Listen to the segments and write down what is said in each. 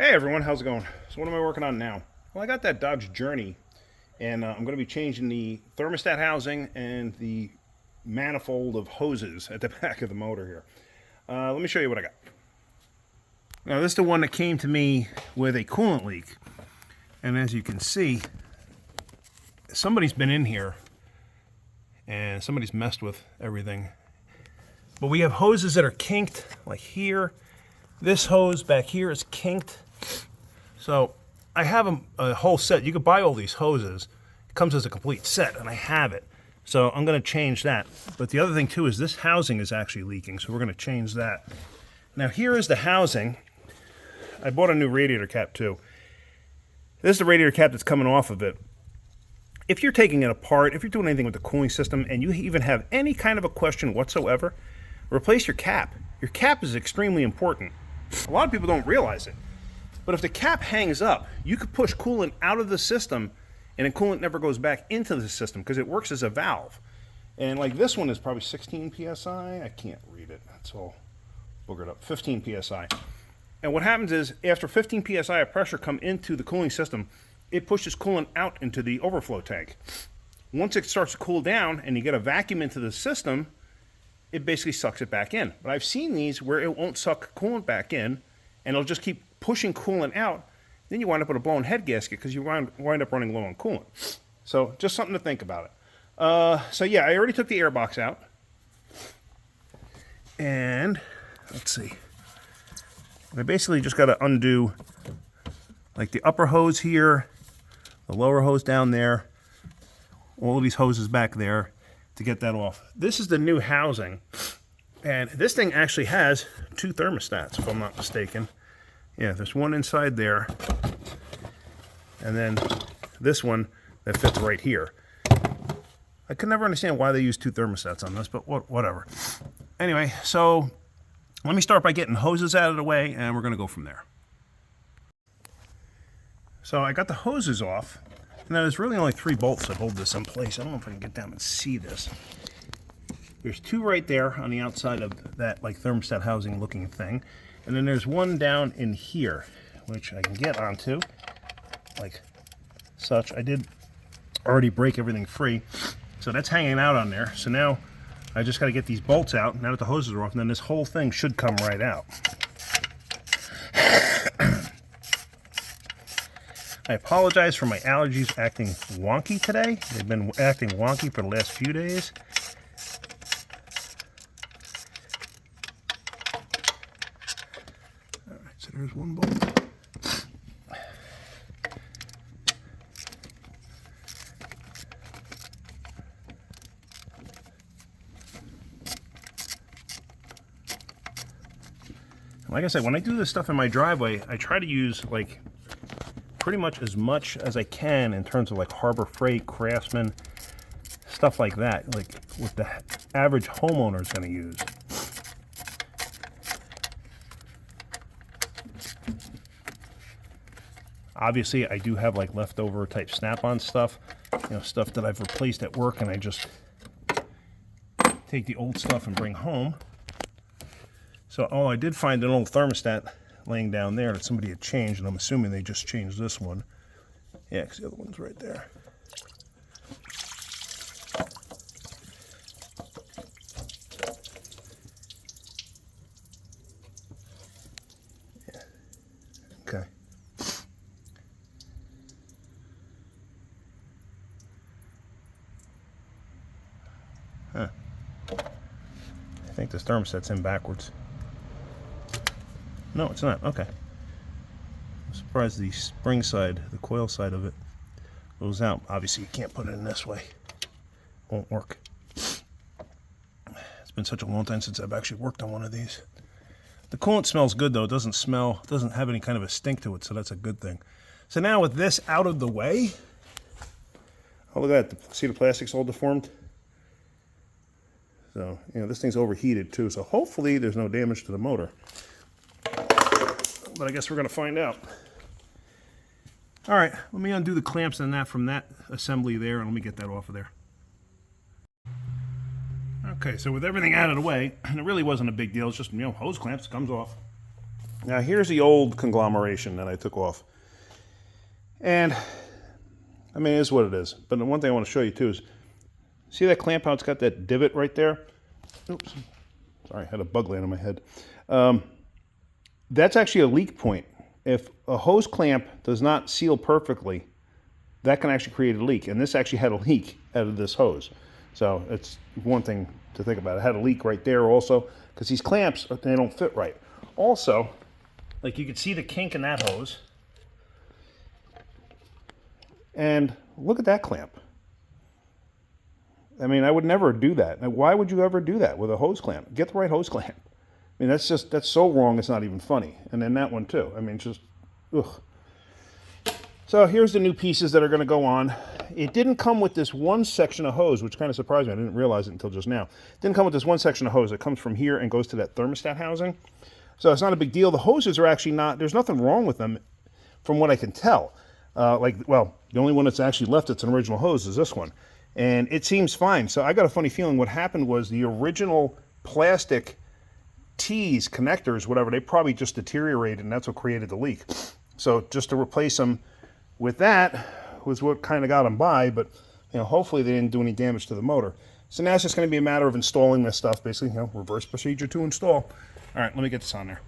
Hey everyone, how's it going? So what am I working on now? Well, I got that Dodge Journey, and I'm going to be changing the thermostat housing and the manifold of hoses at the back of the motor here. Let me show you what I got. Now this is the one that came to me with a coolant leak, and as you can see, somebody's been in here and somebody's messed with everything. But we have hoses that are kinked, like here. This hose back here is kinked. So I have a whole set. You could buy all these hoses. It comes as a complete set, and I have it. So I'm going to change that. But the other thing too is this housing is actually leaking, so we're going to change that. Now here is the housing. I bought a new radiator cap too. This is the radiator cap that's coming off of it. If you're taking it apart, if you're doing anything with the cooling system, and you even have any kind of a question whatsoever, replace your cap. Your cap is extremely important. A lot of people don't realize it. But if the cap hangs up, you could push coolant out of the system and then coolant never goes back into the system because it works as a valve. And like this one is probably 16 psi. I can't read it. It's all boogered up. 15 psi. And what happens is after 15 psi of pressure come into the cooling system, it pushes coolant out into the overflow tank. Once it starts to cool down and you get a vacuum into the system, it basically sucks it back in. But I've seen these where it won't suck coolant back in and it'll just keep pushing coolant out. Then you wind up with a blown head gasket because you wind up running low on coolant. So just something to think about it. So yeah, I already took the airbox out. And let's see. I basically just got to undo like the upper hose here, the lower hose down there, all of these hoses back there to get that off. This is the new housing. And this thing actually has two thermostats, if I'm not mistaken. Yeah, there's one inside there. And then this one that fits right here. I could never understand why they use two thermostats on this, but whatever. Anyway, so let me start by getting hoses out of the way, and we're going to go from there. So I got the hoses off. Now there's really only 3 bolts that hold this in place. I don't know if I can get down and see this. There's 2 right there on the outside of that like thermostat housing looking thing. And then there's one down in here, which I can get onto, like such. I did already break everything free, so that's hanging out on there. So now I just got to get these bolts out, now that the hoses are off, and then this whole thing should come right out. I apologize for my allergies acting wonky today. They've been acting wonky for the last few days. Alright, so there's one bolt. Like I said, when I do this stuff in my driveway, I try to use like pretty much as I can in terms of like Harbor Freight, Craftsman, stuff like that, like what the average homeowner is going to use. Obviously, I do have like leftover type snap-on stuff, you know, stuff that I've replaced at work, and I just take the old stuff and bring home. So, I did find an old thermostat laying down there that somebody had changed, and I'm assuming they just changed this one. Yeah, because the other one's right there. Yeah. Okay. Huh. I think this thermostat's in backwards. No, it's not. Okay. I'm surprised the spring side, the coil side of it, goes out. Obviously, you can't put it in this way. Won't work. It's been such a long time since I've actually worked on one of these. The coolant smells good, though. It doesn't have any kind of a stink to it, so that's a good thing. So now with this out of the way, oh, look at that. See the plastic's all deformed? So, you know, this thing's overheated, too. So hopefully there's no damage to the motor. But I guess we're going to find out. All right, let me undo the clamps and that from that assembly there, and let me get that off of there. Okay, so with everything out of the way, and it really wasn't a big deal. It's just, you know, hose clamps, comes off. Now here's the old conglomeration that I took off. And, I mean, it is what it is. But the one thing I want to show you too is, see that clamp, how it's got that divot right there? Oops. Sorry, I had a bug land on my head. That's actually a leak point. If a hose clamp does not seal perfectly, that can actually create a leak. And this actually had a leak out of this hose. So it's one thing to think about. It had a leak right there also, because these clamps, they don't fit right. Also, like you can see the kink in that hose. And look at that clamp. I mean, I would never do that. Now, why would you ever do that with a hose clamp? Get the right hose clamp. I mean, that's so wrong, it's not even funny. And then that one too. I mean, just, ugh. So here's the new pieces that are going to go on. It didn't come with this one section of hose, which kind of surprised me. I didn't realize it until just now. It didn't come with this one section of hose. It comes from here and goes to that thermostat housing. So it's not a big deal. The hoses are actually not, there's nothing wrong with them from what I can tell. Well, the only one that's actually left that's an original hose is this one. And it seems fine. So I got a funny feeling what happened was the original plastic T's, connectors, whatever, they probably just deteriorated, and that's what created the leak. So just to replace them with that was what kind of got them by, but hopefully they didn't do any damage to the motor. So now it's just going to be a matter of installing this stuff, basically, reverse procedure to install. All right, let me get this on there.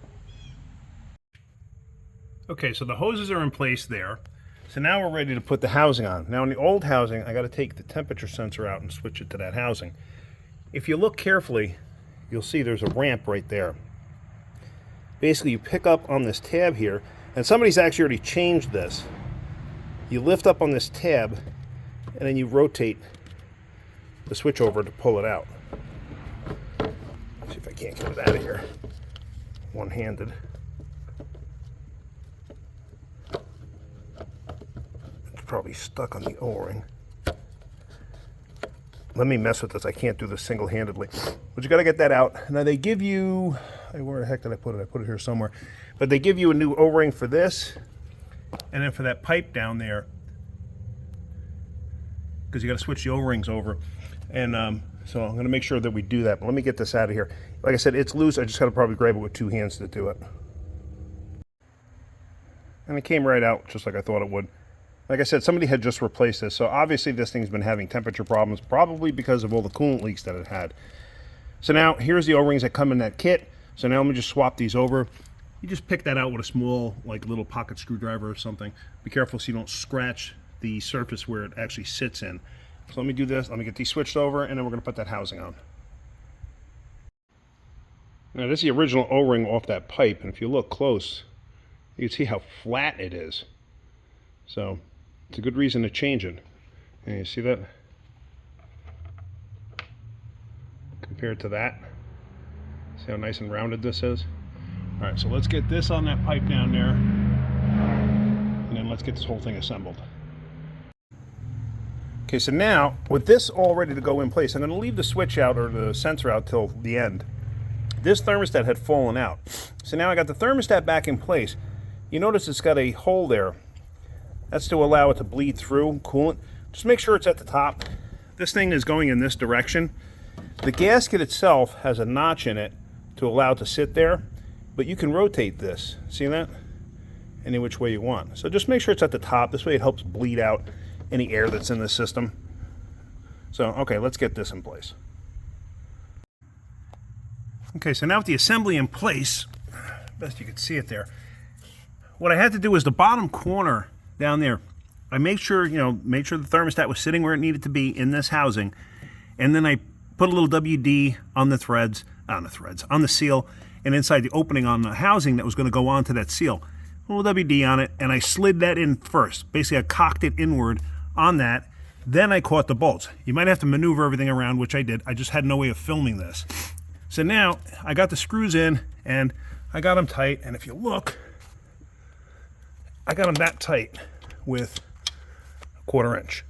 Okay, so the hoses are in place there. So now we're ready to put the housing on. Now in the old housing, I got to take the temperature sensor out and switch it to that housing. If you look carefully, you'll see there's a ramp right there. Basically, you pick up on this tab here, and somebody's actually already changed this. You lift up on this tab, and then you rotate the switch over to pull it out. Let's see if I can't get it out of here one-handed. It's probably stuck on the O-ring. Let me mess with this. I can't do this single-handedly. But you got to get that out. Now they give you, where the heck did I put it? I put it here somewhere. But they give you a new O-ring for this, and then for that pipe down there, because you got to switch the O-rings over. And so I'm going to make sure that we do that. But let me get this out of here. Like I said, it's loose. I just got to probably grab it with two hands to do it. And it came right out just like I thought it would. Like I said, somebody had just replaced this, so obviously this thing's been having temperature problems, probably because of all the coolant leaks that it had. So now, here's the O-rings that come in that kit. So now let me just swap these over. You just pick that out with a small, like little pocket screwdriver or something. Be careful so you don't scratch the surface where it actually sits in. So let me do this, let me get these switched over, and then we're going to put that housing on. Now this is the original O-ring off that pipe, and if you look close, you can see how flat it is. So it's a good reason to change it. And you see that? Compared to that. See how nice and rounded this is? Alright, so let's get this on that pipe down there. And then let's get this whole thing assembled. Okay, so now, with this all ready to go in place, I'm going to leave the switch out, or the sensor out, till the end. This thermostat had fallen out. So now I got the thermostat back in place. You notice it's got a hole there. That's to allow it to bleed through coolant. Just make sure it's at the top. This thing is going in this direction. The gasket itself has a notch in it to allow it to sit there, but you can rotate this. See that? Any which way you want. So just make sure it's at the top. This way it helps bleed out any air that's in the system. So, okay, let's get this in place. Okay, so now with the assembly in place, best you can see it there, what I had to do is the bottom corner down there, I made sure, the thermostat was sitting where it needed to be in this housing, and then I put a little WD on the threads, on the seal, and inside the opening on the housing that was going to go onto that seal. A little WD on it, and I slid that in first. Basically, I cocked it inward on that, then I caught the bolts. You might have to maneuver everything around, which I did. I just had no way of filming this. So now, I got the screws in, and I got them tight, and if you look, I got them that tight with a 1/4 inch.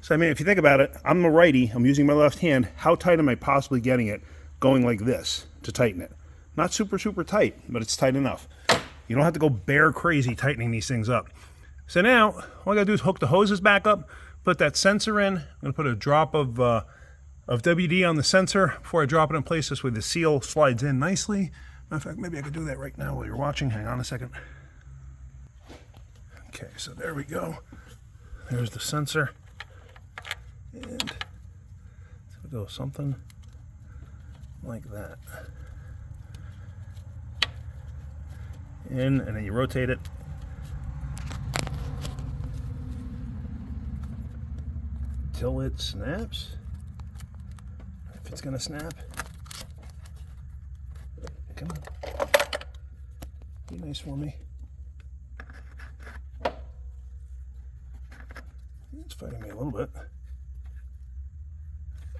So I mean, if you think about it, I'm a righty, I'm using my left hand. How tight am I possibly getting it going like this to tighten it? Not super, super tight, but it's tight enough. You don't have to go bear crazy tightening these things up. So now, all I gotta do is hook the hoses back up, put that sensor in. I'm gonna put a drop of WD on the sensor before I drop it in place. This way the seal slides in nicely. In fact, maybe I could do that right now while you're watching. Hang on a second. Okay, so there we go. There's the sensor. And so go something like that. In, and then you rotate it. Till it snaps. If it's gonna snap. Come on. Be nice for me. It's fighting me a little bit.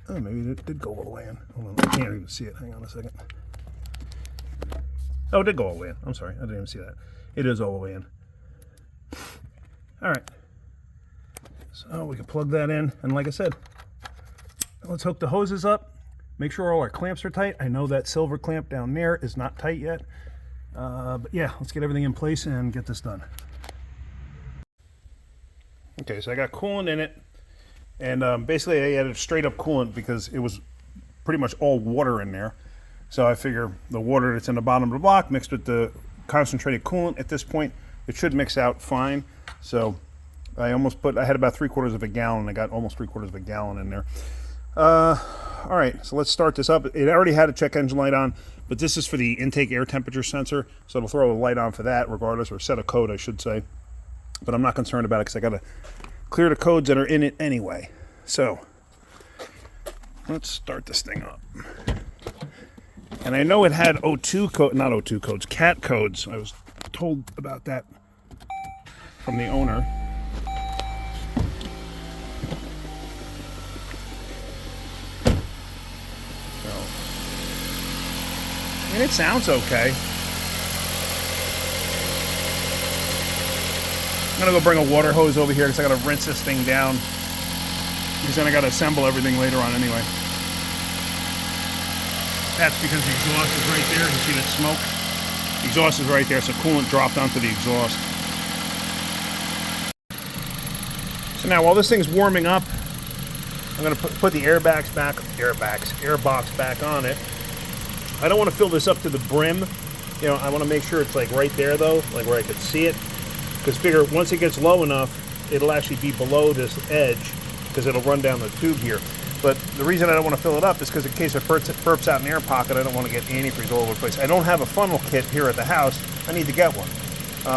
Oh, maybe it did go all the way in. Hold on, I can't even see it. Hang on a second. Oh, it did go all the way in. I'm sorry, I didn't even see that. It is all the way in. All right. So we can plug that in, and like I said, let's hook the hoses up. Make sure all our clamps are tight. I know that silver clamp down there is not tight yet. But yeah, let's get everything in place and get this done. Okay, so I got coolant in it. And basically I added straight up coolant because it was pretty much all water in there. So I figure the water that's in the bottom of the block mixed with the concentrated coolant at this point, it should mix out fine. So I had about 3/4 of a gallon. I got almost 3/4 of a gallon in there. All right, so let's start this up. It already had a check engine light on, but this is for the intake air temperature sensor, so it'll throw a light on for that regardless, or set a code, I should say. But I'm not concerned about it because I got to clear the codes that are in it anyway. So let's start this thing up. And I know it had cat codes. I was told about that from the owner. And it sounds okay. I'm gonna go bring a water hose over here because I gotta rinse this thing down. Because then I gotta assemble everything later on anyway. That's because the exhaust is right there. You see the smoke? The exhaust is right there, so coolant dropped onto the exhaust. So now while this thing's warming up, I'm gonna put the airbox back on it. I don't want to fill this up to the brim. You know, I want to make sure it's like right there though, like where I could see it. Because figure once it gets low enough, it'll actually be below this edge because it'll run down the tube here. But the reason I don't want to fill it up is because in case it burps out an air pocket, I don't want to get antifreeze all over the place. I don't have a funnel kit here at the house. I need to get one.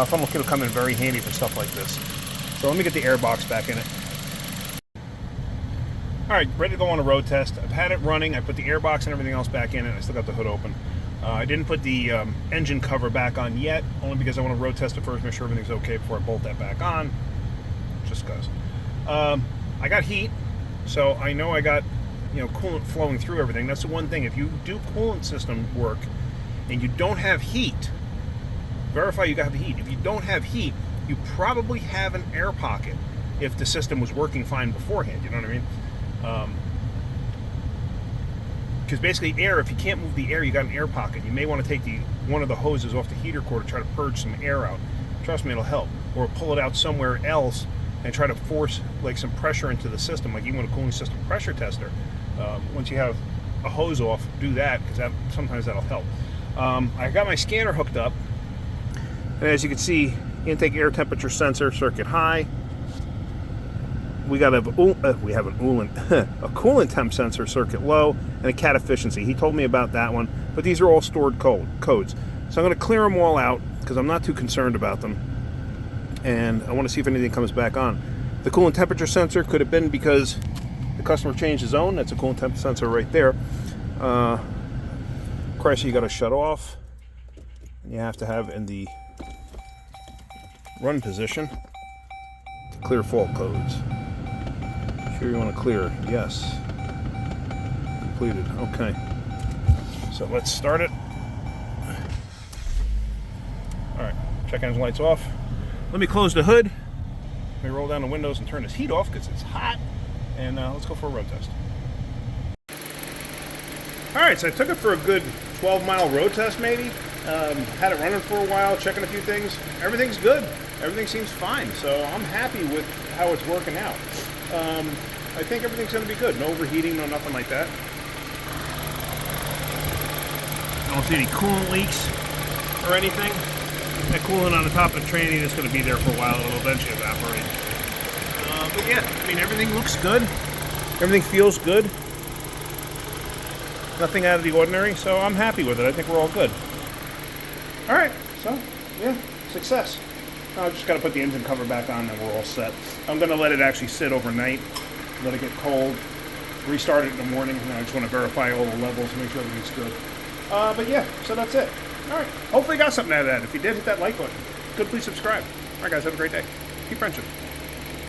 Funnel kit will come in very handy for stuff like this. So let me get the Airbox back in it. All right, ready to go on a road test. I've had it running. I put the Airbox and everything else back in, and I still got the hood open. I didn't put the engine cover back on yet, only because I want to road test it first, make sure everything's okay before I bolt that back on. Just because. I got heat, so I know I got coolant flowing through everything. That's the one thing. If you do coolant system work and you don't have heat, verify you got the heat. If you don't have heat, you probably have an air pocket if the system was working fine beforehand. You know what I mean? Because basically air, if you can't move the air, you got an air pocket. You may want to take one of the hoses off the heater core to try to purge some air out. Trust me, it'll help. Or pull it out somewhere else and try to force like some pressure into the system, like even with a cooling system pressure tester. Once you have a hose off, do that, because sometimes that'll help. I got my scanner hooked up, and as you can see, intake air temperature sensor circuit high. We have a coolant temp sensor circuit low, and a cat efficiency. He told me about that one, but these are all stored codes. So I'm going to clear them all out because I'm not too concerned about them, and I want to see if anything comes back on. The coolant temperature sensor could have been because the customer changed his own. That's a coolant temp sensor right there. Compressor you got to shut off, and you have to have in the run position to clear fault codes. Sure you want to clear? Yes. Completed. Okay. So let's start it. Alright, check engine lights off. Let me close the hood. Let me roll down the windows and turn this heat off because it's hot. And let's go for a road test. Alright, so I took it for a good 12-mile road test maybe. Had it running for a while, checking a few things. Everything's good. Everything seems fine. So I'm happy with how it's working out. I think everything's going to be good. No overheating, no nothing like that. I don't see any coolant leaks or anything. That coolant on the top of the tranny is going to be there for a while. It'll eventually evaporate. But yeah, I mean, everything looks good. Everything feels good. Nothing out of the ordinary, so I'm happy with it. I think we're all good. All right, so yeah, success. Now I just got to put the engine cover back on and we're all set. I'm going to let it actually sit overnight, let it get cold, restart it in the morning, and I just want to verify all the levels, make sure everything's good. But yeah, so that's it. All right, hopefully you got something out of that. If you did, hit that like button. Good, please subscribe. All right, guys, have a great day. Keep wrenching.